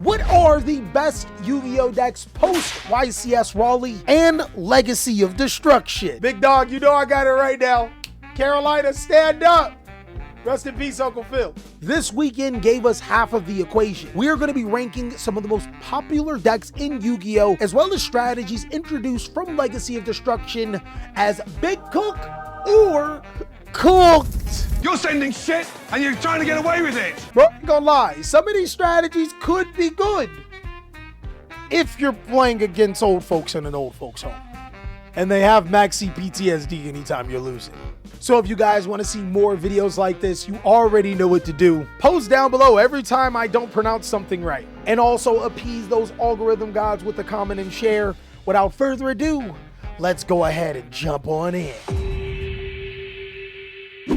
What are the best Yu-Gi-Oh decks post YCS Raleigh and Legacy of Destruction? Big dog, you know I got it right now. Carolina, stand up. Rest in peace, Uncle Phil. This weekend gave us half of the equation. We are going to be ranking some of the most popular decks in Yu-Gi-Oh, as well as strategies introduced from Legacy of Destruction as Big Cook or Cooked. You're sending shit and you're trying to get away with it. Bro, I ain't gonna lie, some of these strategies could be good if you're playing against old folks in an old folks home and they have maxi PTSD anytime you're losing. So if you guys want to see more videos like this, you already know what to do. Post down below every time I don't pronounce something right, and also appease those algorithm gods with a comment and share. Without further ado, let's go ahead and jump on in.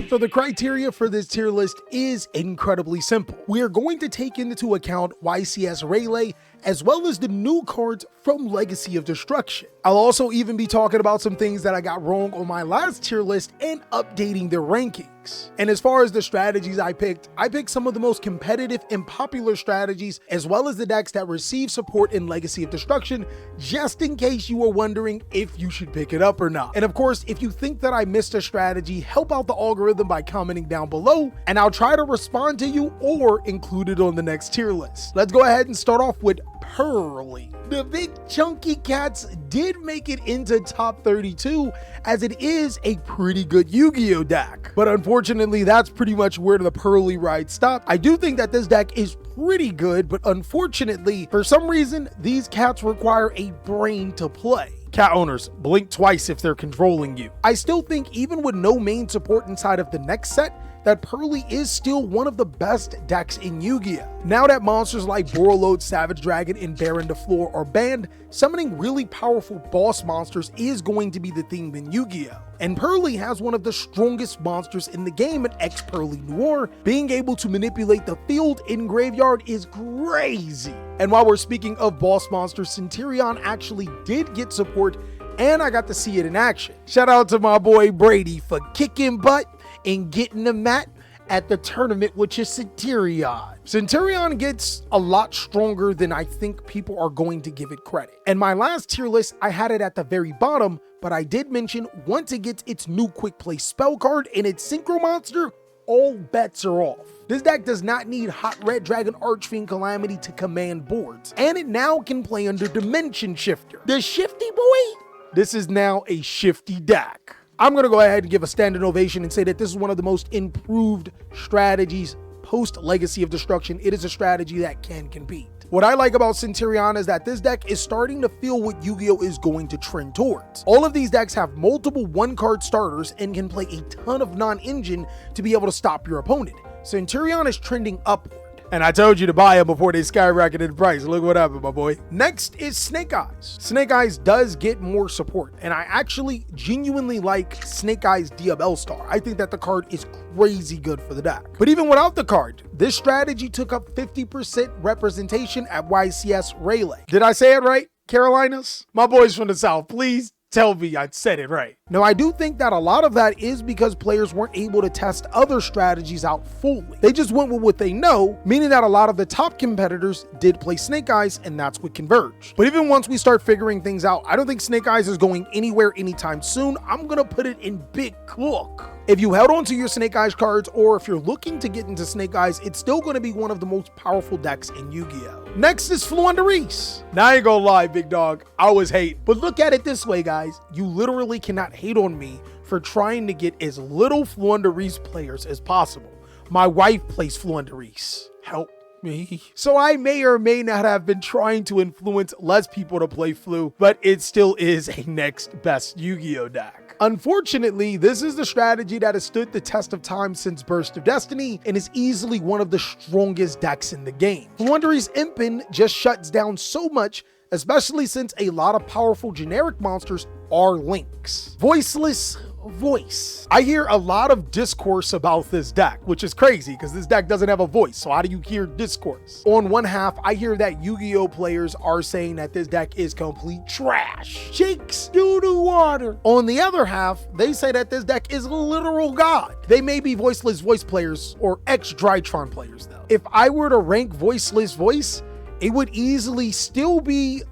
So the criteria for this tier list is incredibly simple. We are going to take into account YCS Raleigh as well as the new cards from Legacy of Destruction. I'll also even be talking about some things that I got wrong on my last tier list and updating their rankings. And as far as the strategies I picked some of the most competitive and popular strategies, as well as the decks that receive support in Legacy of Destruction, just in case you were wondering if you should pick it up or not. And of course, if you think that I missed a strategy, help out the algorithm by commenting down below, and I'll try to respond to you or include it on the next tier list. Let's go ahead and start off with Purrely. The big chunky cats did make it into top 32, as it is a pretty good Yu-Gi-Oh deck. But unfortunately, that's pretty much where the Purrely ride stopped. I do think that this deck is pretty good, but unfortunately, for some reason, these cats require a brain to play. Cat owners, blink twice if they're controlling you. I still think even with no main support inside of the next set, that Purrely is still one of the best decks in Yu-Gi-Oh. Now that monsters like Borreload, Savage Dragon, and Baron the Floor are banned, summoning really powerful boss monsters is going to be the theme in Yu-Gi-Oh. And Purrely has one of the strongest monsters in the game at X-Purrely Noir. Being able to manipulate the field in graveyard is crazy. And while we're speaking of boss monsters, Centur-Ion actually did get support, and I got to see it in action. Shout out to my boy Brady for kicking butt and getting the mat at the tournament, which is Centur-Ion. Centur-Ion gets a lot stronger than I think people are going to give it credit. And my last tier list, I had it at the very bottom, but I did mention once it gets its new quick play spell card and its synchro monster, all bets are off. This deck does not need Hot Red Dragon Archfiend Calamity to command boards, and it now can play under Dimension Shifter. The Shifty boy? This is now a shifty deck. I'm going to go ahead and give a standing ovation and say that this is one of the most improved strategies post Legacy of Destruction. It is a strategy that can compete. What I like about Centur-Ion is that this deck is starting to feel what Yu-Gi-Oh is going to trend towards. All of these decks have multiple one-card starters and can play a ton of non-engine to be able to stop your opponent. Centur-Ion is trending upward. And I told you to buy them before they skyrocketed in price. Look what happened, my boy. Next is Snake Eyes. Snake Eyes does get more support, and I actually genuinely like Snake Eyes Diabell Star. I think that the card is crazy good for the deck. But even without the card, this strategy took up 50% representation at YCS Raleigh. Did I say it right, Carolinas? My boys from the South, please tell me I said it right. Now, I do think that a lot of that is because players weren't able to test other strategies out fully. They just went with what they know, meaning that a lot of the top competitors did play Snake Eyes, and that's what converged. But even once we start figuring things out, I don't think Snake Eyes is going anywhere anytime soon. I'm gonna put it in Big Cook. If you held on to your Snake Eyes cards, or if you're looking to get into Snake Eyes, it's still going to be one of the most powerful decks in Yu-Gi-Oh. Next is Floowandereeze. Now I ain't gonna lie, big dog, I was hate. But look at it this way, guys. You literally cannot hate on me for trying to get as little Floowandereeze players as possible. My wife plays Floowandereeze. Help me. So I may or may not have been trying to influence less people to play Flu, but it still is a next best Yu-Gi-Oh deck. Unfortunately, this is the strategy that has stood the test of time since Burst of Destiny and is easily one of the strongest decks in the game. Floowandereeze Impin just shuts down so much, especially since a lot of powerful generic monsters are links. Voiceless Voice. I hear a lot of discourse about this deck, which is crazy because this deck doesn't have a voice. So how do you hear discourse? On one half, I hear that Yu-Gi-Oh players are saying that this deck is complete trash. Shakes doo-doo water. On the other half, they say that this deck is literal god. They may be Voiceless Voice players or ex-Drytron players though. If I were to rank Voiceless Voice, it would easily still be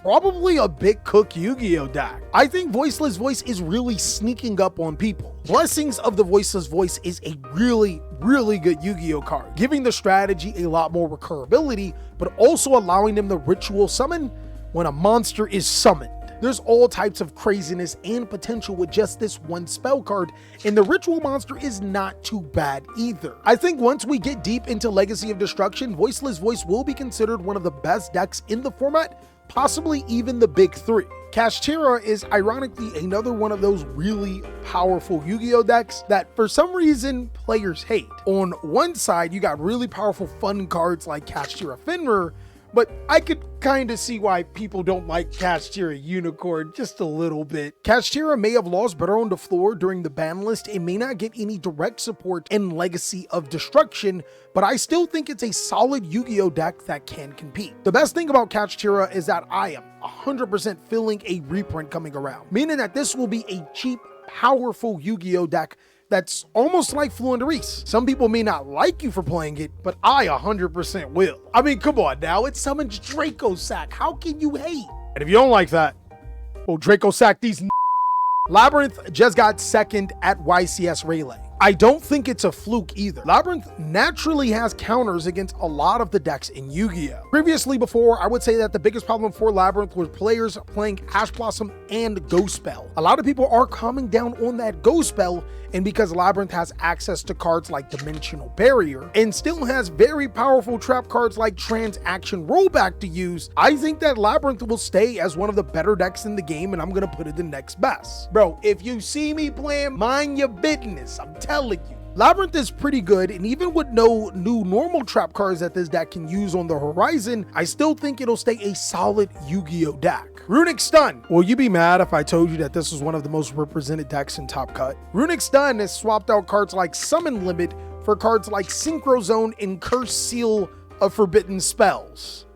probably a big cook Yugioh deck. I think Voiceless Voice is really sneaking up on people. Blessings of the Voiceless Voice is a really good Yugioh card, giving the strategy a lot more recurability, but also allowing them to ritual summon when a monster is summoned. There's all types of craziness and potential with just this one spell card, and the ritual monster is not too bad either. I think once we get deep into Legacy of Destruction, Voiceless Voice will be considered one of the best decks in the format, possibly even the big three. Kashtira is ironically another one of those really powerful Yu-Gi-Oh decks that for some reason players hate. On one side, you got really powerful fun cards like Kashtira Fenrir, but I could kind of see why people don't like Kashtira Unicorn just a little bit. Kashtira may have lost better on the floor during the ban list and may not get any direct support in Legacy of Destruction, but I still think it's a solid Yu-Gi-Oh deck that can compete. The best thing about Kashtira is that I am 100% feeling a reprint coming around, meaning that this will be a cheap, powerful Yu-Gi-Oh deck that's almost like Floowandereeze. Some people may not like you for playing it, but I 100% will. I mean, come on now, it summons Draco Sack. How can you hate? And if you don't like that, well, Draco Sack these Labrynth just got second at YCS Relay. I don't think it's a fluke either. Labrynth naturally has counters against a lot of the decks in Yu-Gi-Oh! Previously before, I would say that the biggest problem for Labrynth was players playing Ash Blossom and Ghost Spell. A lot of people are calming down on that Ghost Spell, and because Labrynth has access to cards like Dimensional Barrier and still has very powerful trap cards like Transaction Rollback to use, I think that Labrynth will stay as one of the better decks in the game, and I'm gonna put it the next best. Bro, if you see me playing, mind your business, I'm telling you. Labrynth is pretty good, and even with no new normal trap cards that this deck can use on the horizon, I still think it'll stay a solid Yu-Gi-Oh deck. Runick Stun. Will you be mad if I told you that this was one of the most represented decks in Top Cut? Runick Stun has swapped out cards like Summon Limit for cards like Synchro Zone and Curse Seal of Forbidden Spells.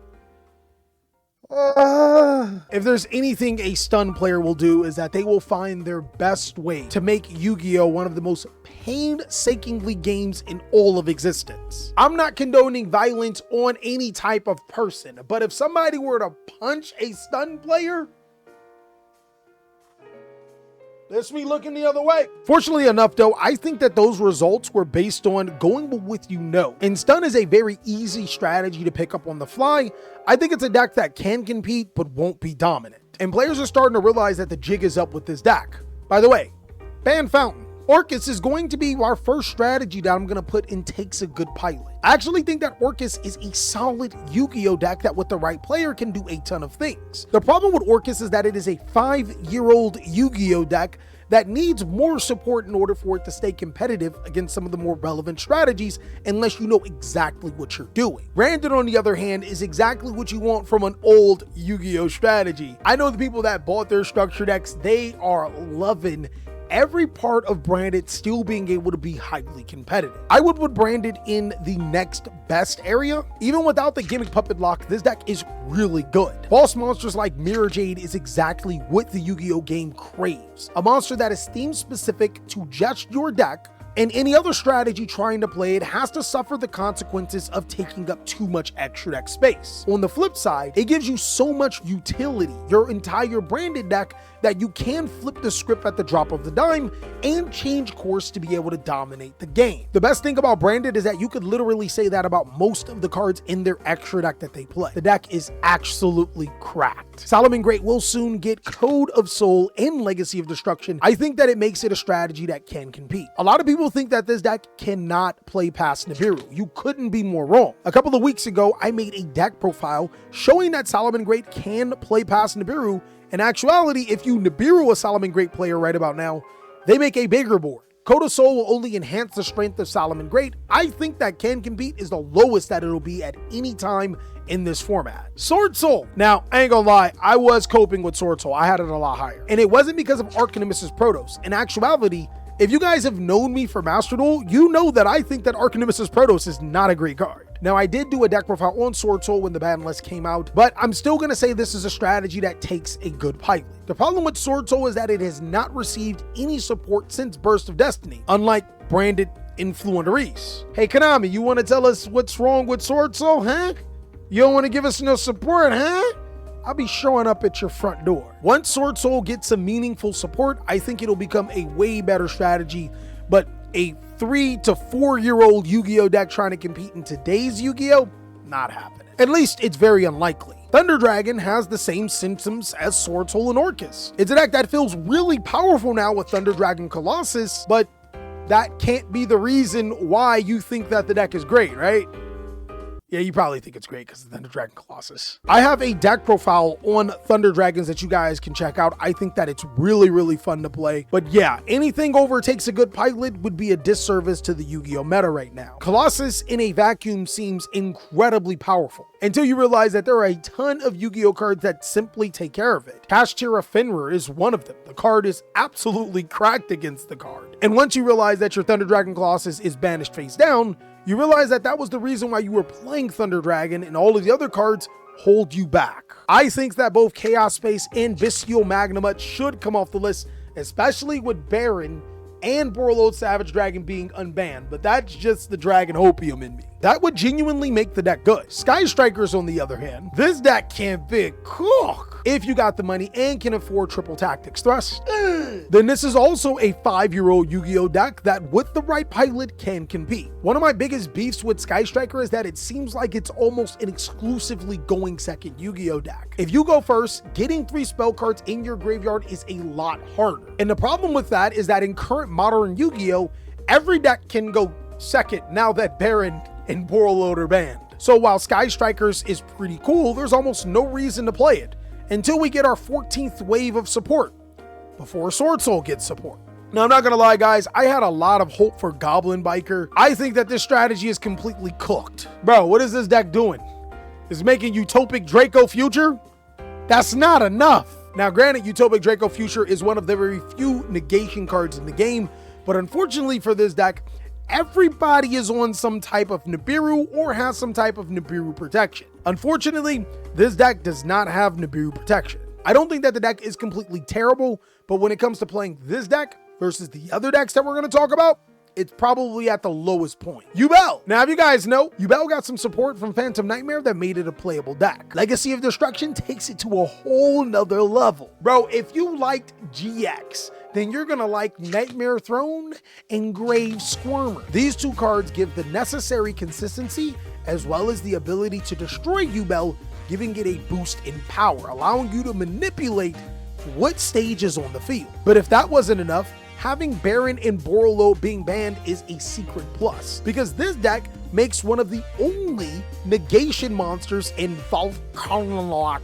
If there's anything a Stun player will do is that they will find their best way to make Yu-Gi-Oh one of the most painstakingly games in all of existence. I'm not condoning violence on any type of person, but if somebody were to punch a Stun player, that's me looking the other way. Fortunately enough though, I think that those results were based on going with and Stun is a very easy strategy to pick up on the fly. I think it's a deck that can compete but won't be dominant. And players are starting to realize that the jig is up with this deck. By the way, Ban Fountain. Orcust is going to be our first strategy that I'm going to put in Takes a Good Pilot. I actually think that Orcust is a solid Yu-Gi-Oh deck that with the right player can do a ton of things. The problem with Orcust is that it is a 5-year-old Yu-Gi-Oh deck that needs more support in order for it to stay competitive against some of the more relevant strategies unless you know exactly what you're doing. Branded, on the other hand, is exactly what you want from an old Yu-Gi-Oh strategy. I know the people that bought their structure decks, they are loving every part of Branded still being able to be highly competitive. I would put Branded in the next best area. Even without the gimmick puppet lock, this deck is really good. Boss monsters like Mirror Jade is exactly what the Yu-Gi-Oh game craves. A monster that is theme specific to just your deck, and any other strategy trying to play it has to suffer the consequences of taking up too much extra deck space. On the flip side, it gives you so much utility, your entire Branded deck, that you can flip the script at the drop of the dime and change course to be able to dominate the game. The best thing about Branded is that you could literally say that about most of the cards in their extra deck that they play. The deck is absolutely cracked. Salamangreat will soon get Code of Soul and Legacy of Destruction. I think that it makes it a strategy that can compete. A lot of people think that this deck cannot play past Nibiru. You couldn't be more wrong. A couple of weeks ago, I made a deck profile showing that Salamangreat can play past Nibiru. In actuality, if you Nibiru a Salamangreat player right about now, they make a bigger board. Code of Soul will only enhance the strength of Salamangreat. I think that can compete is the lowest that it'll be at any time in this format. Sword Soul. Now, I ain't gonna lie, I was coping with Sword Soul. I had it a lot higher. And it wasn't because of Archnemesis Protos. In actuality, if you guys have known me for Master Duel, you know that I think that Archnemesis Protos is not a great card. Now, I did do a deck profile on Sword Soul when the ban list came out, but I'm still going to say this is a strategy that takes a good pilot. The problem with Sword Soul is that it has not received any support since Burst of Destiny, unlike Branded in Floowandereeze. Hey, Konami, you want to tell us what's wrong with Sword Soul, huh? You don't want to give us no support, huh? I'll be showing up at your front door. Once Sword Soul gets some meaningful support, I think it'll become a way better strategy, but a 3 to 4 year old Yu-Gi-Oh deck trying to compete in today's Yu-Gi-Oh, not happening. At least it's very unlikely. Thunder Dragon has the same symptoms as Sword Soul and Orcust. It's a deck that feels really powerful now with Thunder Dragon Colossus, but that can't be the reason why you think that the deck is great, right? Yeah, you probably think it's great because of Thunder Dragon Colossus. I have a deck profile on Thunder Dragons that you guys can check out. I think that it's really, really fun to play. But yeah, anything over takes a good pilot would be a disservice to the Yu-Gi-Oh meta right now. Colossus in a vacuum seems incredibly powerful until you realize that there are a ton of Yu-Gi-Oh cards that simply take care of it. Kashtira Fenrir is one of them. The card is absolutely cracked against the card. And once you realize that your Thunder Dragon Colossus is banished face down, you realize that that was the reason why you were playing Thunder Dragon and all of the other cards hold you back. I think that both Chaos Space and Bestial Magnamut should come off the list, especially with Baron and Borreload Savage Dragon being unbanned, but that's just the Dragon Hopium in me. That would genuinely make the deck good. Sky Strikers, on the other hand, this deck can be cook if you got the money and can afford triple tactics thrust. Then this is also a 5-year-old Yu-Gi-Oh deck that with the right pilot can compete. One of my biggest beefs with Sky Striker is that it seems like it's almost an exclusively going second Yu-Gi-Oh deck. If you go first, getting 3 spell cards in your graveyard is a lot harder. And the problem with that is that in current modern Yu-Gi-Oh, every deck can go second now that Baron and Borreload are banned. So while Sky Strikers is pretty cool, there's almost no reason to play it until we get our 14th wave of support, before Sword Soul gets support. Now, I'm not gonna lie, guys, I had a lot of hope for Goblin Biker. I think that this strategy is completely cooked. Bro, what is this deck doing? Is making Utopic Draco Future? That's not enough. Now, granted, Utopic Draco Future is one of the very few negation cards in the game, but unfortunately for this deck, everybody is on some type of Nibiru or has some type of Nibiru protection. Unfortunately, this deck does not have Nibiru protection. I don't think that the deck is completely terrible, but when it comes to playing this deck versus the other decks that we're going to talk about, it's probably at the lowest point. Yubel. Now, if you guys know, Yubel got some support from Phantom Nightmare that made it a playable deck. Legacy of Destruction takes it to a whole nother level. Bro, if you liked GX, then you're gonna like Nightmare Throne and Grave Squirmer. These 2 cards give the necessary consistency as well as the ability to destroy Yubel, giving it a boost in power, allowing you to manipulate what stage is on the field. But if that wasn't enough, having Baron and Borreload being banned is a secret plus, because this deck makes one of the only negation monsters in Valmonica.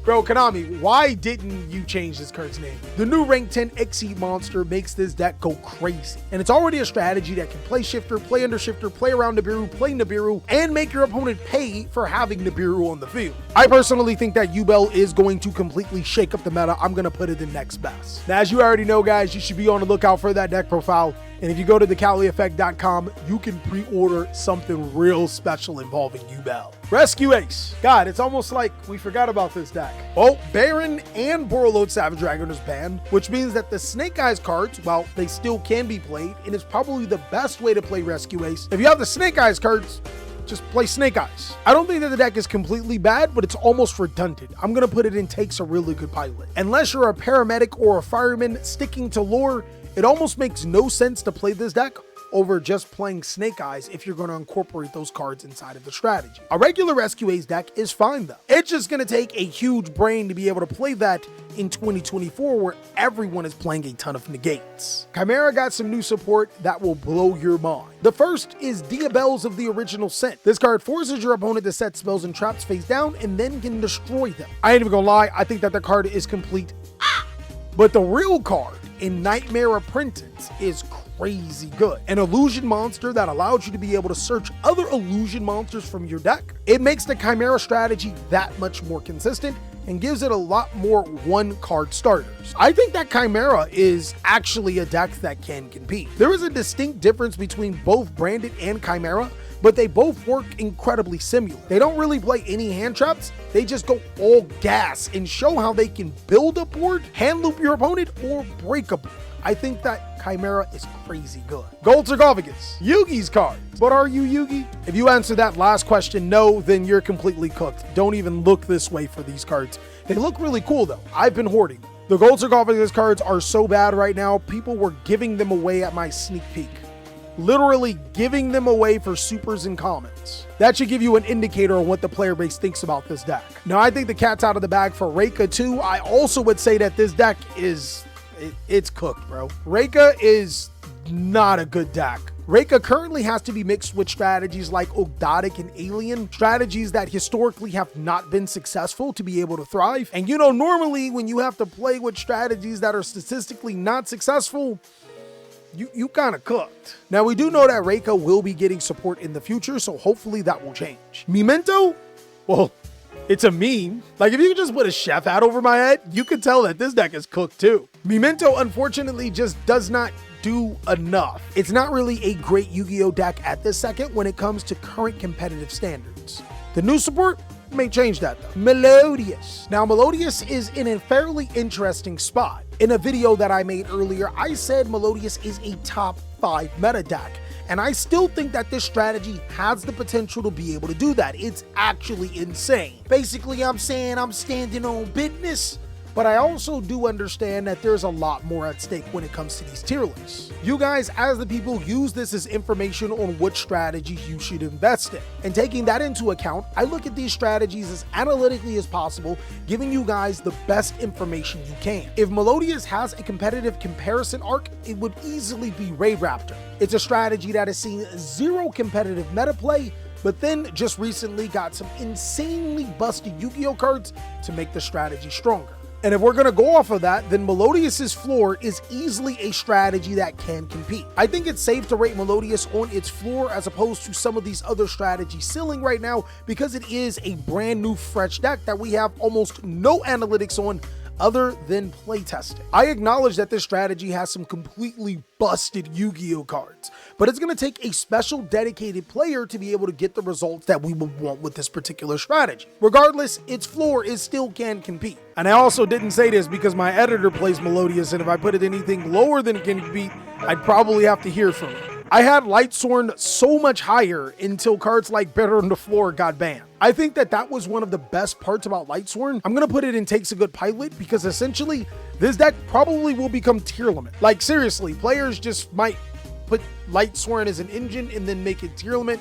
Bro, Konami, why didn't you change this card's name? The new rank 10 Exceed monster makes this deck go crazy, and it's already a strategy that can play Shifter, play under Shifter, play around Nibiru, play Nibiru, and make your opponent pay for having Nibiru on the field. I personally think that Yubel is going to completely shake up the meta. I'm going to put it in next best. Now, as you already know, guys, you should be on the lookout for that deck profile. And if you go to TheCaliEffect.com, you can pre-order something real special involving Yubel. Rescue Ace. God, it's almost like we forgot about this deck. Oh, Baron and Borreload Savage Dragon is banned, which means that the Snake Eyes cards, well, they still can be played, and it's probably the best way to play Rescue Ace. If you have the Snake Eyes cards, just play Snake Eyes. I don't think that the deck is completely bad, but it's almost redundant. I'm gonna put it in takes a really good pilot. Unless you're a paramedic or a fireman sticking to lore, it almost makes no sense to play this deck over just playing Snake Eyes if you're going to incorporate those cards inside of the strategy. A regular Rescue Ace deck is fine though. It's just going to take a huge brain to be able to play that in 2024 where everyone is playing a ton of negates. Chimera got some new support that will blow your mind. The first is Diabels of the Original Sin. This card forces your opponent to set spells and traps face down and then can destroy them. I ain't even gonna lie, I think that the card is complete. But the real card in Nightmare Apprentice is crazy good. An illusion monster that allows you to be able to search other illusion monsters from your deck. It makes the Chimera strategy that much more consistent and gives it a lot more 1-card starters. I think that Chimera is actually a deck that can compete. There is a distinct difference between both Branded and Chimera, but they both work incredibly similar. They don't really play any hand traps, they just go all gas and show how they can build a board, hand loop your opponent, or break a board. I think that Chimera is crazy good. Gold sarcophagus, Yugi's cards. But are you Yugi? If you answer that last question no, then you're completely cooked. Don't even look this way for these cards. They look really cool though. I've been hoarding them. The gold sarcophagus cards are so bad right now, people were giving them away at my sneak peek. Literally giving them away for supers and commons. That should give you an indicator on what the player base thinks about this deck. Now, I think the cat's out of the bag for Raika too. I also would say that this deck is, it's cooked, bro. Raika is not a good deck. Raika currently has to be mixed with strategies like Ogdotic and Alien, strategies that historically have not been successful to be able to thrive. And you know, normally when you have to play with strategies that are statistically not successful, you kind of cooked. Now, we do know that Raika will be getting support in the future, so hopefully that will change. Memento? Well, it's a meme. Like, if you could just put a chef hat over my head, you could tell that this deck is cooked too. Memento, unfortunately, just does not do enough. It's not really a great Yu-Gi-Oh deck at this second when it comes to current competitive standards. The new support may change that though. Melodious. Now, Melodious is in a fairly interesting spot. In a video that I made earlier, I said Melodious is a top 5 meta deck, and I still think that this strategy has the potential to be able to do that. It's actually insane. Basically, I'm saying I'm standing on business, but I also do understand that there's a lot more at stake when it comes to these tier lists. You guys, as the people, use this as information on what strategies you should invest in. And taking that into account, I look at these strategies as analytically as possible, giving you guys the best information you can. If Melodious has a competitive comparison arc, it would easily be Raid Raptor. It's a strategy that has seen zero competitive meta play, but then just recently got some insanely busted Yu-Gi-Oh cards to make the strategy stronger. And if we're going to go off of that, then Melodious's floor is easily a strategy that can compete. I think it's safe to rate Melodious on its floor as opposed to some of these other strategies ceiling right now, because it is a brand new fresh deck that we have almost no analytics on other than playtesting. I acknowledge that this strategy has some completely busted Yu-Gi-Oh cards, but it's going to take a special dedicated player to be able to get the results that we would want with this particular strategy. Regardless, its floor is still can compete. And I also didn't say this because my editor plays Melodious, and if I put it anything lower than it can compete, I'd probably have to hear from it. I had Lightsworn so much higher until cards like Better on the Floor got banned. I think that that was one of the best parts about Lightsworn. I'm going to put it in Takes a Good Pilot because essentially this deck probably will become tier limit. Like seriously, players just might put Lightsworn as an engine and then make it tier limit.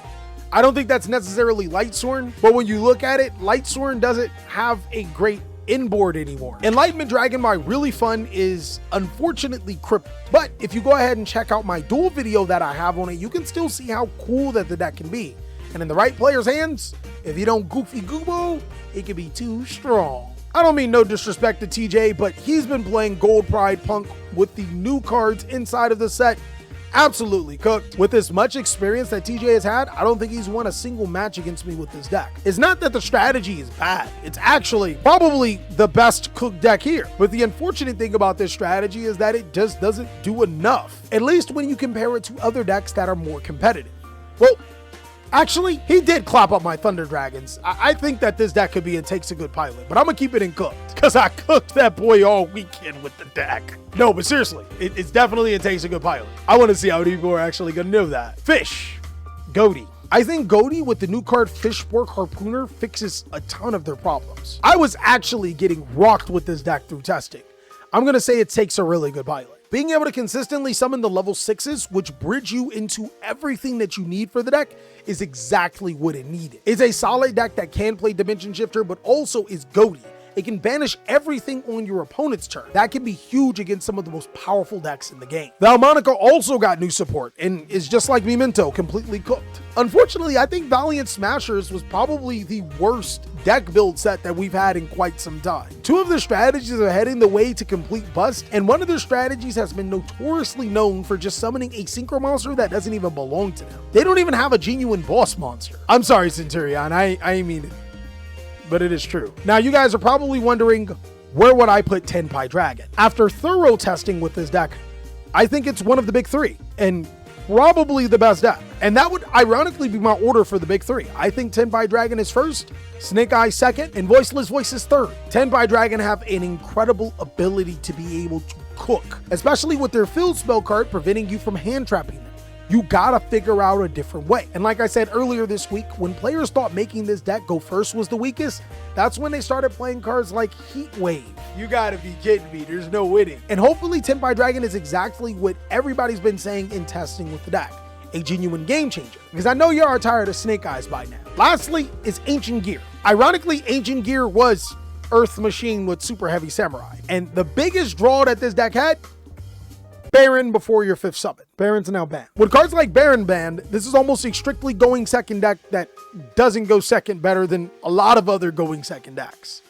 I don't think that's necessarily Lightsworn, but when you look at it, Lightsworn doesn't have a great inboard anymore. Enlightenment Dragon, my really fun, is unfortunately crippled. But if you go ahead and check out my duel video that I have on it, you can still see how cool that the deck can be. And in the right player's hands, if you don't goofy goobo, it can be too strong. I don't mean no disrespect to TJ, but he's been playing Gold Pride Punk with the new cards inside of the set. Absolutely cooked. With as much experience that TJ has had, I don't think he's won a single match against me with this deck. It's not that the strategy is bad. It's actually probably the best cooked deck here. But the unfortunate thing about this strategy is that it just doesn't do enough, at least when you compare it to other decks that are more competitive. Well, actually, he did clap up my Thunder Dragons. I think that this deck could be in Takes a Good Pilot, but I'm gonna keep it in Cooked because I cooked that boy all weekend with the deck. No, but seriously, it's definitely in Takes a Good Pilot. I want to see how many people are actually gonna know that. Fish, Ghoti. I think Ghoti with the new card Fishfork Harpooner fixes a ton of their problems. I was actually getting rocked with this deck through testing. I'm gonna say it takes a really good pilot. Being able to consistently summon the level 6s, which bridge you into everything that you need for the deck, is exactly what it needed. It's a solid deck that can play Dimension Shifter, but also is Ghoti. It can banish everything on your opponent's turn. That can be huge against some of the most powerful decks in the game. Valmonica also got new support and is just like Memento, completely cooked. Unfortunately, I think Valiant Smashers was probably the worst deck build set that we've had in quite some time. Two of their strategies are heading the way to complete bust, and one of their strategies has been notoriously known for just summoning a synchro monster that doesn't even belong to them. They don't even have a genuine boss monster. I'm sorry, Centur-Ion, I mean it, but it is true. Now, you guys are probably wondering, where would I put Tenpai Dragon? After thorough testing with this deck, I think it's one of the big three. And probably the best deck. And that would ironically be my order for the big three. I think Tenpai Dragon is first, Snake Eye second, and Voiceless Voice is third. Tenpai Dragon have an incredible ability to be able to cook, especially with their field spell card preventing you from hand trapping them. You gotta figure out a different way. And like I said earlier this week, when players thought making this deck go first was the weakest, that's when they started playing cards like Heat Wave. You gotta be kidding me, there's no winning. And hopefully Tenpai Dragon is exactly what everybody's been saying in testing with the deck, a genuine game changer. Because I know you are tired of Snake Eyes by now. Lastly is Ancient Gear. Ironically, Ancient Gear was Earth Machine with Super Heavy Samurai. And the biggest draw that this deck had, Baron before your 5th summon. Baron's now banned. With cards like Baron banned, this is almost a strictly going second deck that doesn't go second better than a lot of other going second decks.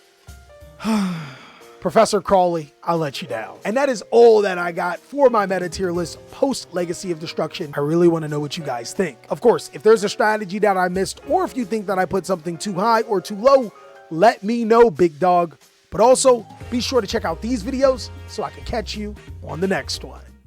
Professor Crawley, I'll let you down. And that is all that I got for my meta tier list post Legacy of Destruction. I really want to know what you guys think. Of course, if there's a strategy that I missed, or if you think that I put something too high or too low, let me know, big dog. But also, be sure to check out these videos so I can catch you on the next one.